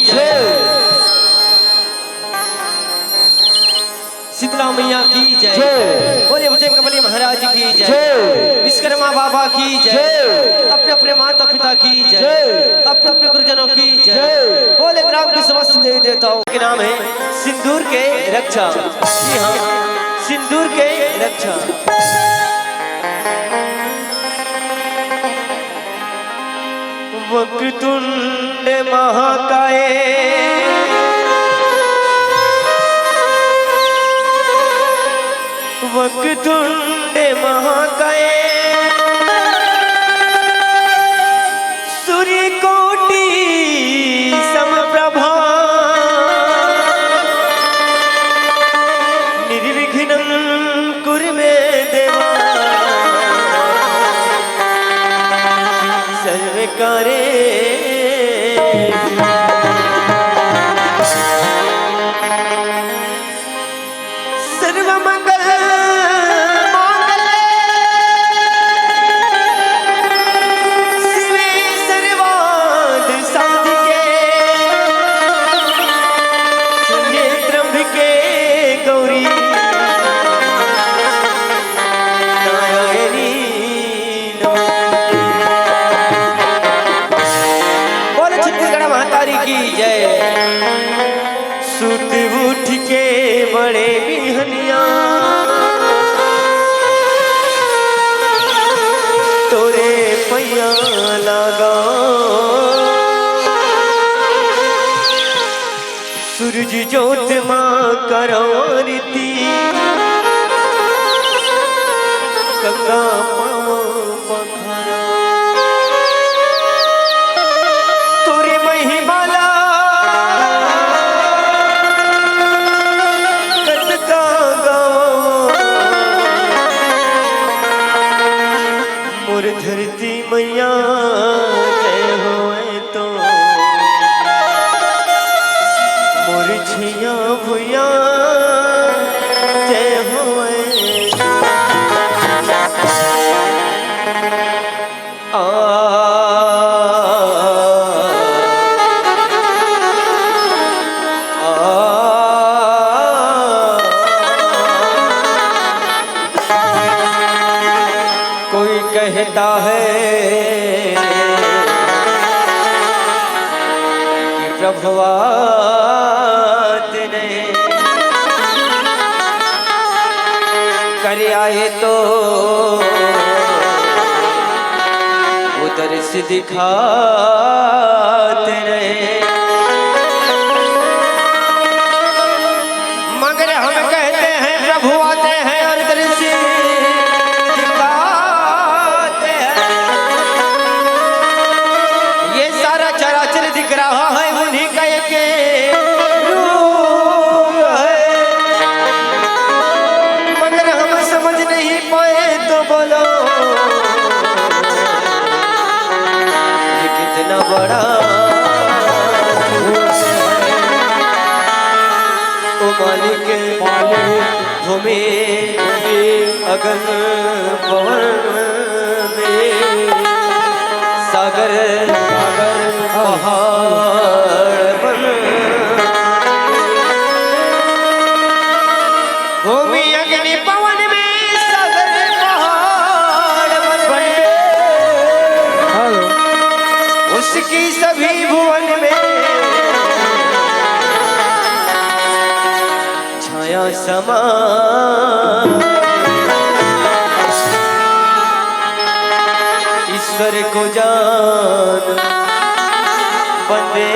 जय। शीतला मैया की जय। बोले मुझे कमली महाराज की जय। विश्वकर्मा बाबा की जय। अपने अपने माता पिता की जय। अपने अपने गुरुजनों की जय। बोले ग्राम की समस्त देवी देवताओं के नाम है सिंदूर के रक्षा। जी हाँ, सिंदूर के रक्षा। वक्रतुंड महाकाय वक्रतुंड महाकाय सूर्यकोटि समप्रभा निर्विघ्नं कुरु मे देवा सर्वकार्ये सर्वमंगल की जय। सुत उठ के बड़े बिहनिया तोरे पैया लगा सूरज जोत माँ करो रीति गंगा पाँव पखारा तोरे महिमाला कटका गाँव मोर धरती मैया जय होए तो मोर छिया भुया जय होए कोई कहता है कि प्रभुआत ने कर आए तो उधर से दिखाते रहे मगर हम कहते हैं प्रभु आते हैं और उधर से दिखाते हैं। ये सारा चराचर दिख रहा है उन्हीं का एक रूप है मगर हम समझ नहीं पाए तो बोलो ये कितना बड़ा ओ मालिक भूमि अगन पवन में सागर पहाड़ बन भूमि अग्नि पवन में सागर पहाड़ बन उसकी सभी भुवन में छाया समा ईश्वर को जान बंदे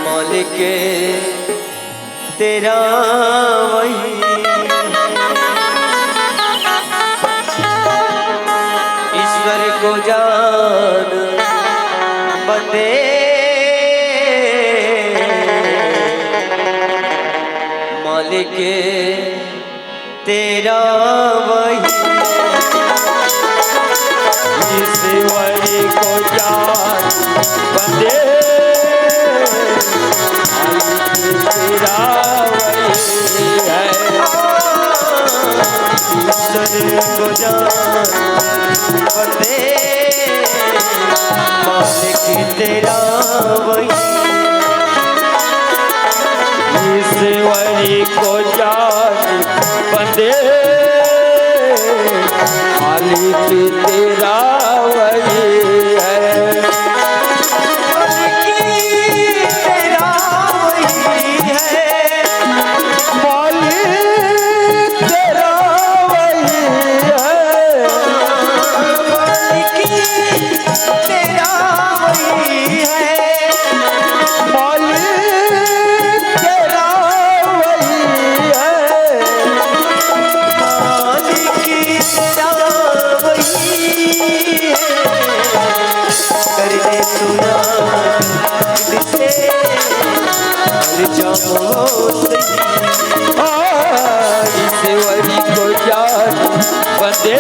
मालिक तेरा वही ईश्वर को जान बंदे मालिक तेरा वही ईश्वर को जान बंदे तेरा वही है ईश्वर को जान बंदे मालिक तेरा वही ईश्वरी को जान बंदे मालिक तेरा वही है। ईश्वरी को जान बंदे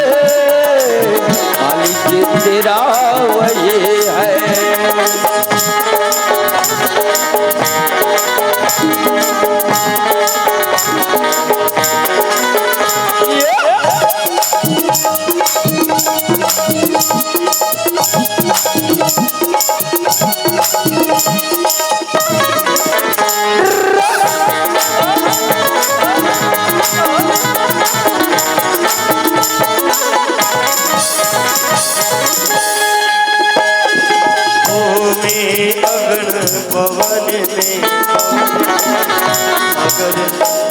मालिक तेरा वही है। पवन में अगर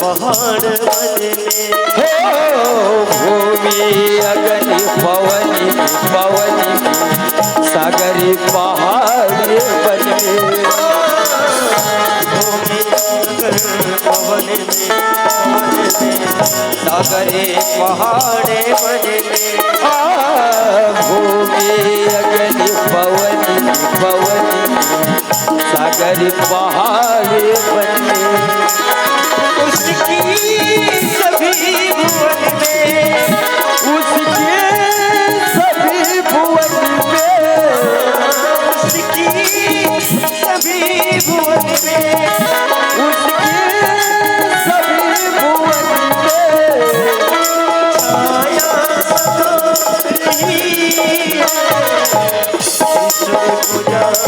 पहाड़ बन में भूमि अगन पवन पवन सागर पहाड़ बने। भूमि अगर पवन में सागर पहाड़ बने। भूमि अगन पवन पवन सागर पहाड़ बने। उसकी सभी भुवन में उसके सभी भुवन में उसकी सभी भुवन में उसके सभी भुवन में छाया रही है। ईश्वर को जाने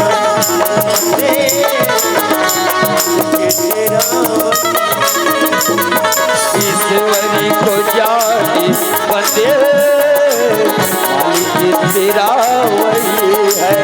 ईश्वरी को जानी बंदे मालिक तेरा वही है।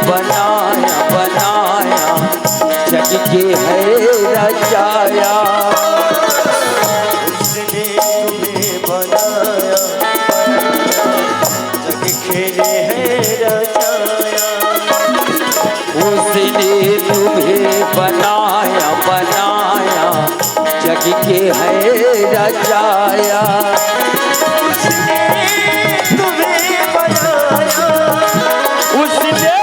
बनाया बनाया जग के है रचाया। उसने तुम्हें बनाया जग खेले है रचाया। उसने तुम्हें बनाया बनाया जग के है रचाया। उसने तुम्हें बनाया उसने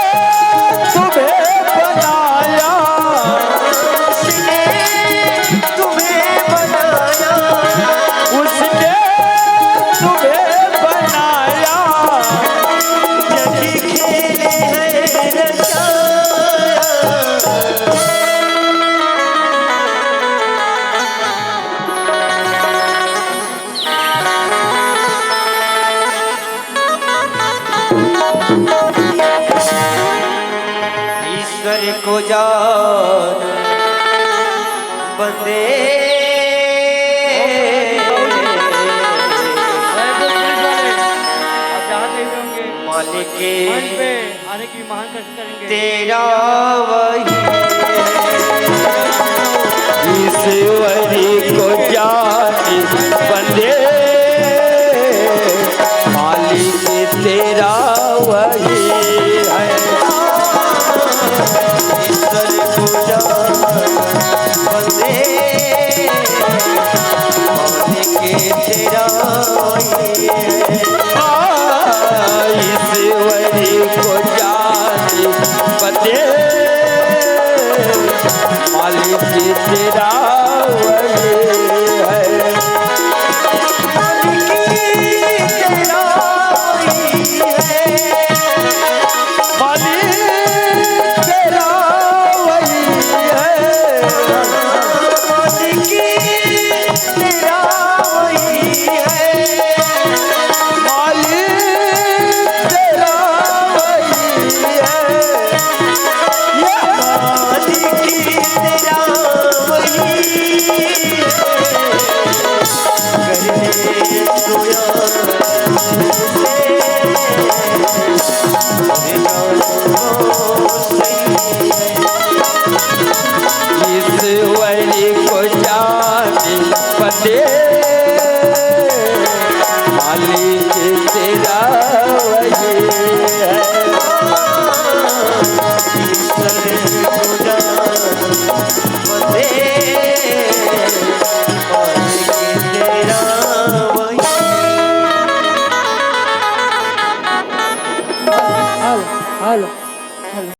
तुम्हें बनाया उसने तुम्हें बनाया उसने तुम्हें बनाया जग खेले है रचाया। ईश्वर को जान बंदे मालिक आने की महान कष्ट करेंगे। तेरा वही ईश्वरी को जानी बंदे मालिक तेरा वही है। ईश्वर को जान तेरा वही है। मालिक तेरा वही है। मालिक तेरा वही है। ईश्वरी को जाने बंदे मालिक तेरा वही है। Hello hello hello